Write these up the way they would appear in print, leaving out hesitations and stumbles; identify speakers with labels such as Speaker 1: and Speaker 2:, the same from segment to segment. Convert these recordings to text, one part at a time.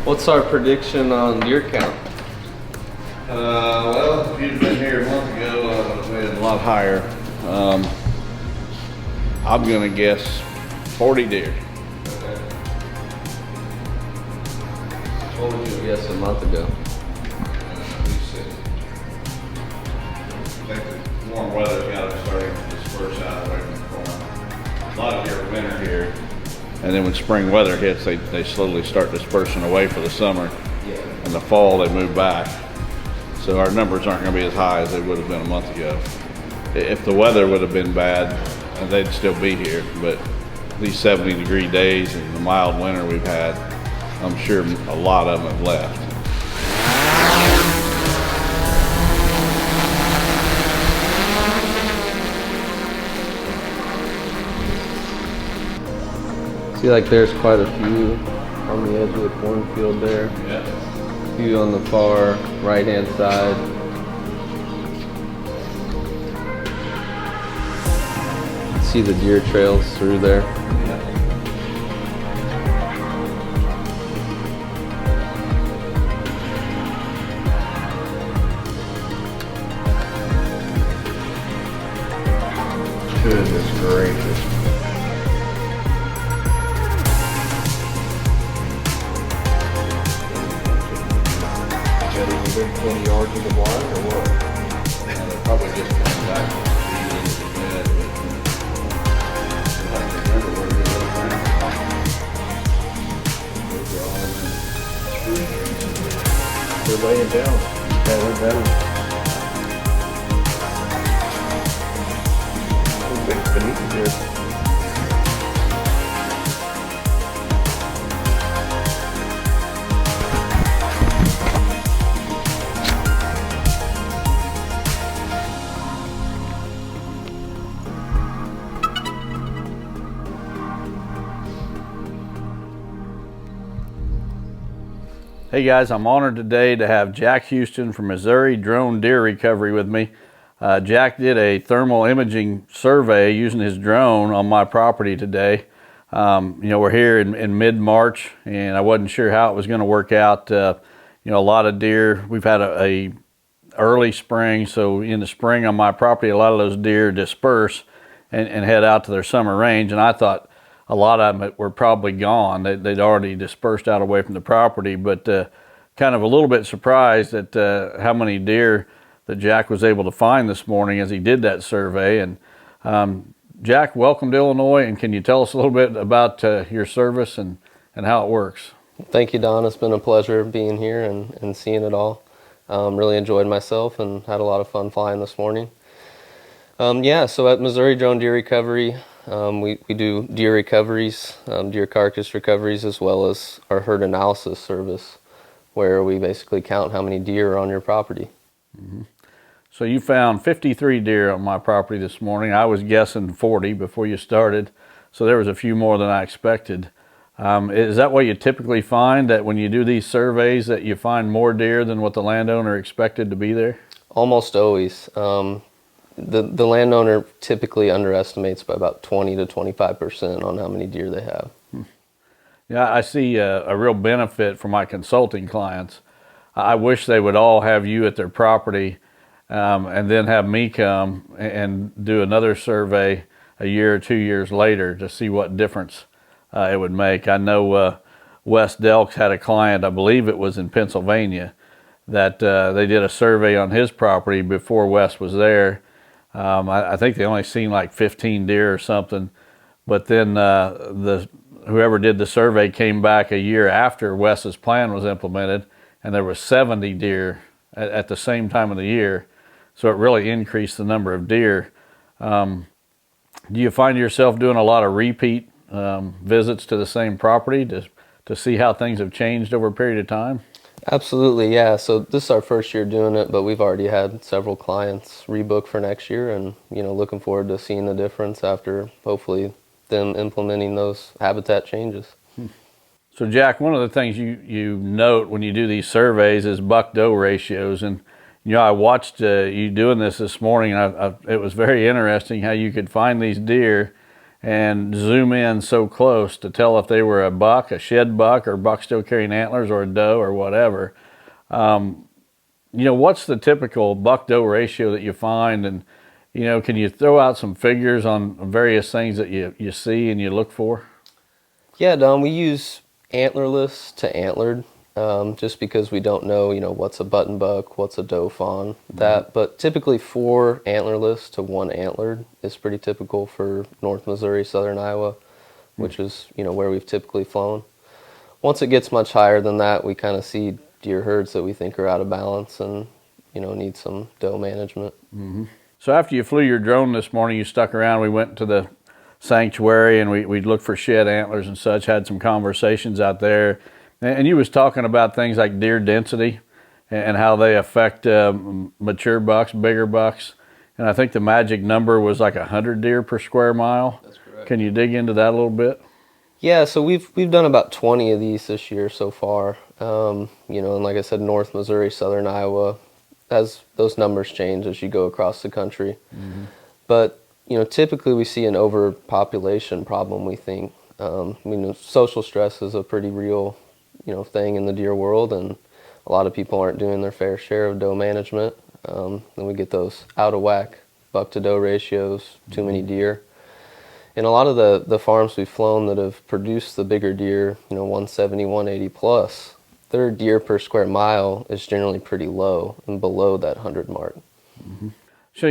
Speaker 1: What's our prediction on deer count?
Speaker 2: Well, if you'd been here a month ago, I would have been a lot higher. I'm gonna guess 40 deer.
Speaker 1: Okay. What would you guess a month ago?
Speaker 2: I think the warm weather's got them starting to disperse out away from the farm. A lot of deer are winter here. And then when spring weather hits, they slowly start dispersing away for the summer.
Speaker 1: Yeah.
Speaker 2: In the fall, they move back. So our numbers aren't gonna be as high as they would have been a month ago. If the weather would have been bad, they'd still be here. But these 70-degree days and the mild winter we've had, I'm sure a lot of them have left.
Speaker 1: See, like there's quite a few on the edge of the cornfield there.
Speaker 2: Yeah.
Speaker 1: A few on the far right-hand side. See the deer trails through there.
Speaker 2: Goodness gracious.
Speaker 1: Within 20 yards of the blind or what?
Speaker 2: They're probably just coming back to feed into the bed. But I can remember where they were from. Those are all in the
Speaker 1: They're laying down. Yeah, they're down. Big beneath here.
Speaker 2: Hey guys, I'm honored today to have Jack Houston from Missouri Drone Deer Recovery with me. Jack did a thermal imaging survey using his drone on my property today. We're here in mid-March and I wasn't sure how it was going to work out. A lot of deer, we've had a early spring, so in the spring on my property a lot of those deer disperse and head out to their summer range, and I thought a lot of them were probably gone. They'd already dispersed out away from the property, but kind of a little bit surprised at how many deer that Jack was able to find this morning as he did that survey. And Jack, welcome to Illinois, and can you tell us a little bit about your service and how it works?
Speaker 1: Thank you, Don. It's been a pleasure being here and seeing it all. Really enjoyed myself and had a lot of fun flying this morning. So at Missouri Drone Deer Recovery, we do deer recoveries, deer carcass recoveries, as well as our herd analysis service, where we basically count how many deer are on your property.
Speaker 2: Mm-hmm. So you found 53 deer on my property this morning. I was guessing 40 before you started, so there was a few more than I expected. Is that what you typically find, that when you do these surveys that you find more deer than what the landowner expected to be there?
Speaker 1: Almost always. The landowner typically underestimates by about 20 to 25% on how many deer they have.
Speaker 2: Yeah, I see a real benefit for my consulting clients. I wish they would all have you at their property and then have me come and do another survey a year or 2 years later to see what difference it would make. I know Wes Delks had a client, I believe it was in Pennsylvania, that they did a survey on his property before Wes was there. I think they only seen like 15 deer or something, but then whoever did the survey came back a year after Wes's plan was implemented, and there was 70 deer at the same time of the year, so it really increased the number of deer. Do you find yourself doing a lot of repeat visits to the same property to see how things have changed over a period of time?
Speaker 1: Absolutely, yeah. So this is our first year doing it, but we've already had several clients rebook for next year, and looking forward to seeing the difference after hopefully them implementing those habitat changes.
Speaker 2: So Jack, one of the things you note when you do these surveys is buck-doe ratios, and I watched you doing this morning, and it was very interesting how you could find these deer and zoom in so close to tell if they were a buck, a shed buck, or buck still carrying antlers, or a doe, or whatever. What's the typical buck-doe ratio that you find? And, can you throw out some figures on various things that you see and you look for?
Speaker 1: Yeah, Don, we use antlerless to antlered, just because we don't know, what's a button buck, what's a doe fawn, that. But typically 4 antlerless to 1 antlered is pretty typical for North Missouri, Southern Iowa, which is, where we've typically flown. Once it gets much higher than that, we kind of see deer herds that we think are out of balance and, need some doe management.
Speaker 2: So after you flew your drone this morning, you stuck around. We went to the sanctuary and we looked for shed antlers and such, had some conversations out there. And you was talking about things like deer density and how they affect mature bucks, bigger bucks. And I think the magic number was like 100 deer per square mile.
Speaker 1: That's correct.
Speaker 2: Can you dig into that a little bit?
Speaker 1: Yeah, so we've done about 20 of these this year so far. And like I said, North Missouri, Southern Iowa, as those numbers change as you go across the country. But, typically we see an overpopulation problem, we think. Social stress is a pretty real, thing in the deer world, and a lot of people aren't doing their fair share of doe management. Then we get those out of whack buck to doe ratios, too many deer. And a lot of the farms we've flown that have produced the bigger deer, 170, 180 plus, their deer per square mile is generally pretty low and below that 100 mark.
Speaker 2: So,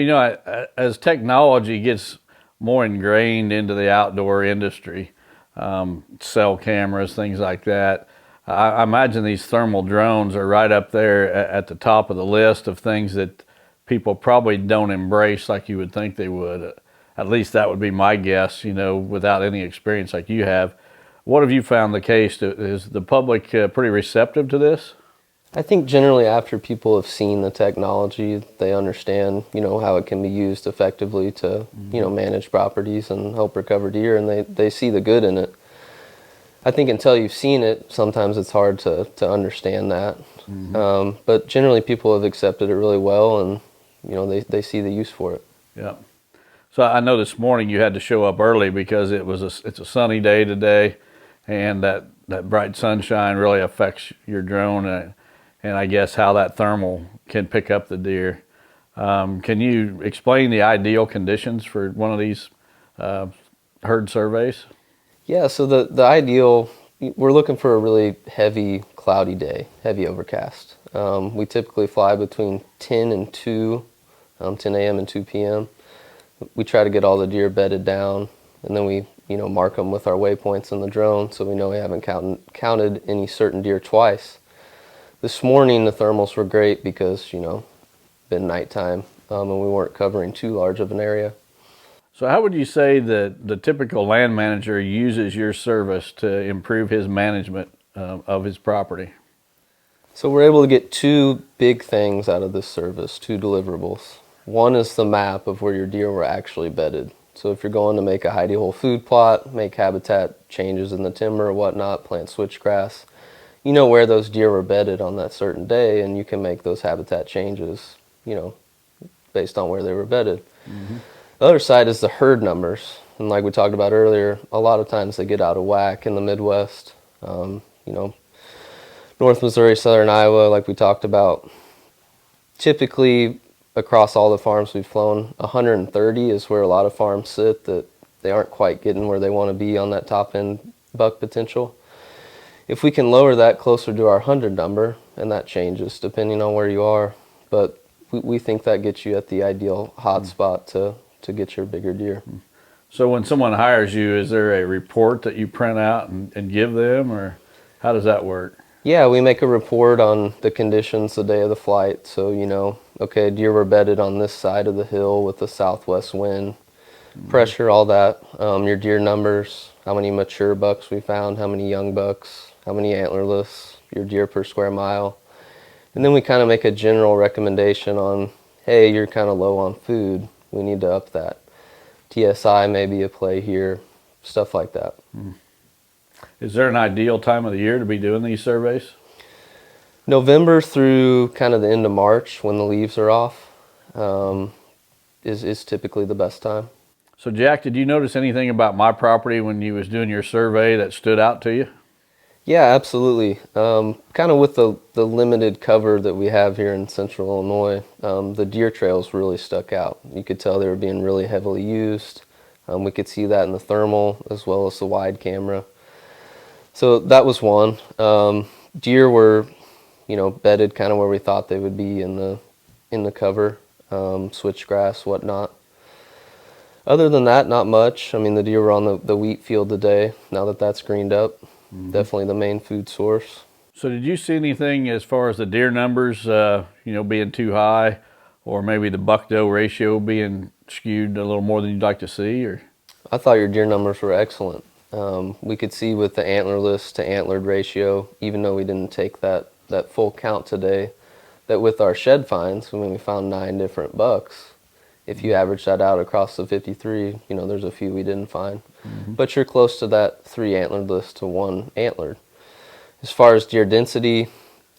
Speaker 2: as technology gets more ingrained into the outdoor industry, cell cameras, things like that, I imagine these thermal drones are right up there at the top of the list of things that people probably don't embrace like you would think they would. At least that would be my guess, without any experience like you have. What have you found the case? Is the public pretty receptive to this?
Speaker 1: I think generally after people have seen the technology, they understand, how it can be used effectively to, manage properties and help recover deer, and they see the good in it. I think until you've seen it, sometimes it's hard to understand that. But generally people have accepted it really well, and, they see the use for it.
Speaker 2: Yeah. So I know this morning you had to show up early because it's a sunny day today, and that bright sunshine really affects your drone and I guess how that thermal can pick up the deer. Can you explain the ideal conditions for one of these herd surveys?
Speaker 1: Yeah, so the ideal, we're looking for a really heavy cloudy day, heavy overcast. We typically fly between 10 and 2, 10 a.m. and 2 p.m. We try to get all the deer bedded down, and then we mark them with our waypoints in the drone so we know we haven't counted any certain deer twice. This morning the thermals were great because, been nighttime, and we weren't covering too large of an area.
Speaker 2: So how would you say that the typical land manager uses your service to improve his management of his property?
Speaker 1: So we're able to get 2 big things out of this service, 2 deliverables. One is the map of where your deer were actually bedded. So if you're going to make a hidey hole food plot, make habitat changes in the timber or whatnot, plant switchgrass, you know where those deer were bedded on that certain day, and you can make those habitat changes, based on where they were bedded. The other side is the herd numbers. And like we talked about earlier, a lot of times they get out of whack in the Midwest. North Missouri, Southern Iowa, like we talked about, typically across all the farms we've flown, 130 is where a lot of farms sit, that they aren't quite getting where they want to be on that top end buck potential. If we can lower that closer to our 100 number, and that changes depending on where you are, but we think that gets you at the ideal hot spot to get your bigger deer.
Speaker 2: So when someone hires you, is there a report that you print out and give them, or how does that work?
Speaker 1: Yeah, we make a report on the conditions the day of the flight. So, okay, deer were bedded on this side of the hill with the southwest wind, pressure, all that. Your deer numbers, how many mature bucks we found, how many young bucks, how many antlerless, your deer per square mile. And then we kind of make a general recommendation on, hey, you're kind of low on food. We need to up that. TSI may be a play here, stuff like that.
Speaker 2: Is there an ideal time of the year to be doing these surveys?
Speaker 1: November through kind of the end of March, when the leaves are off, is typically the best time.
Speaker 2: So Jack, did you notice anything about my property when you was doing your survey that stood out to you?
Speaker 1: Yeah, absolutely. Kind of with the limited cover that we have here in central Illinois, the deer trails really stuck out. You could tell they were being really heavily used. We could see that in the thermal as well as the wide camera. So that was one. Deer were, bedded kind of where we thought they would be in the cover, switchgrass, whatnot. Other than that, not much. I mean, the deer were on the wheat field today. Now that that's greened up, definitely the main food source.
Speaker 2: So did you see anything as far as the deer numbers, being too high, or maybe the buck-doe ratio being skewed a little more than you'd like to see? Or
Speaker 1: I thought your deer numbers were excellent. We could see with the antlerless to antlered ratio, even though we didn't take that full count today, that with our shed finds, when we found 9 different bucks, if you average that out across the 53, there's a few we didn't find. But you're close to that 3 antlerless to 1 antlered. As far as deer density,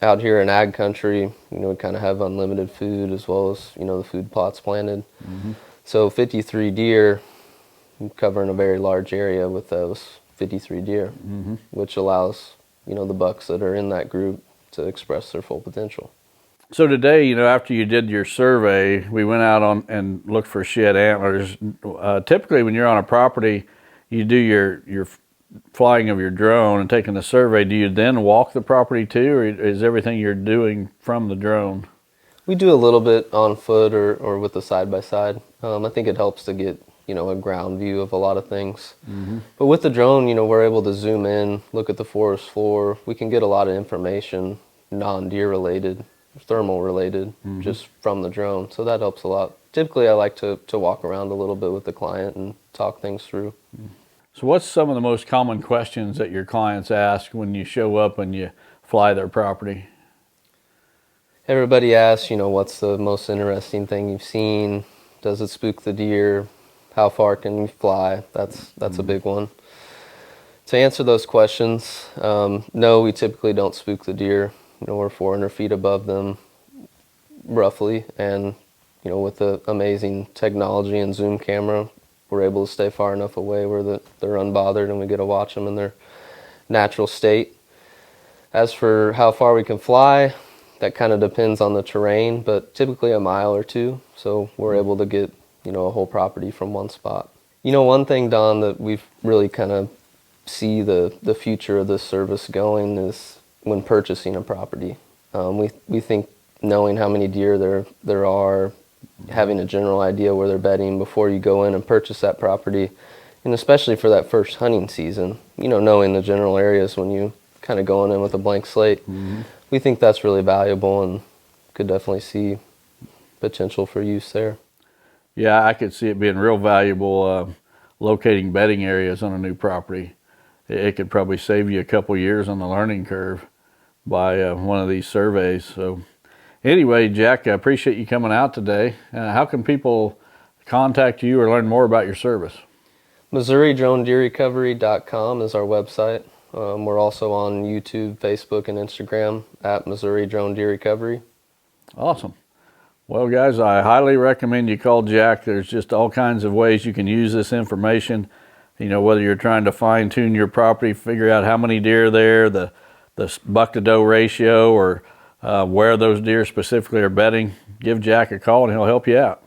Speaker 1: out here in ag country, we kind of have unlimited food as well as, the food plots planted. So 53 deer, covering a very large area with those 53 deer, which allows, the bucks that are in that group to express their full potential.
Speaker 2: so today, after you did your survey, we went out on and looked for shed antlers. Typically, when you're on a property, you do your flying of your drone and taking the survey. Do you then walk the property too, or is everything you're doing from the drone?
Speaker 1: We do a little bit on foot or with the side-by-side. I think it helps to get, a ground view of a lot of things. But with the drone, we're able to zoom in, look at the forest floor. We can get a lot of information, non-deer related, thermal related, just from the drone. So that helps a lot. Typically, I like to walk around a little bit with the client and talk things through.
Speaker 2: So what's some of the most common questions that your clients ask when you show up and you fly their property?
Speaker 1: Everybody asks, what's the most interesting thing you've seen? Does it spook the deer? How far can you fly? That's a big one. To answer those questions, no, we typically don't spook the deer. We're 400 feet above them, roughly, and with the amazing technology and zoom camera, we're able to stay far enough away where they're unbothered and we get to watch them in their natural state. As for how far we can fly, that kind of depends on the terrain, but typically a mile or 2, so we're able to get a whole property from one spot. One thing, Don, that we've really kind of see the future of this service going is when purchasing a property. We think knowing how many deer there are, having a general idea where they're bedding before you go in and purchase that property, and especially for that first hunting season, knowing the general areas when you kind of going in with a blank slate, we think that's really valuable and could definitely see potential for use there.
Speaker 2: Yeah, I could see it being real valuable locating bedding areas on a new property. It could probably save you a couple years on the learning curve by one of these surveys. So anyway, Jack, I appreciate you coming out today. How can people contact you or learn more about your service?
Speaker 1: MissouriDroneDeerRecovery.com is our website. We're also on YouTube, Facebook, and Instagram at Missouri Drone Deer Recovery.
Speaker 2: Awesome. Well, guys, I highly recommend you call Jack. There's just all kinds of ways you can use this information. Whether you're trying to fine tune your property, figure out how many deer are there, the buck to doe ratio, or where those deer specifically are bedding, give Jack a call and he'll help you out.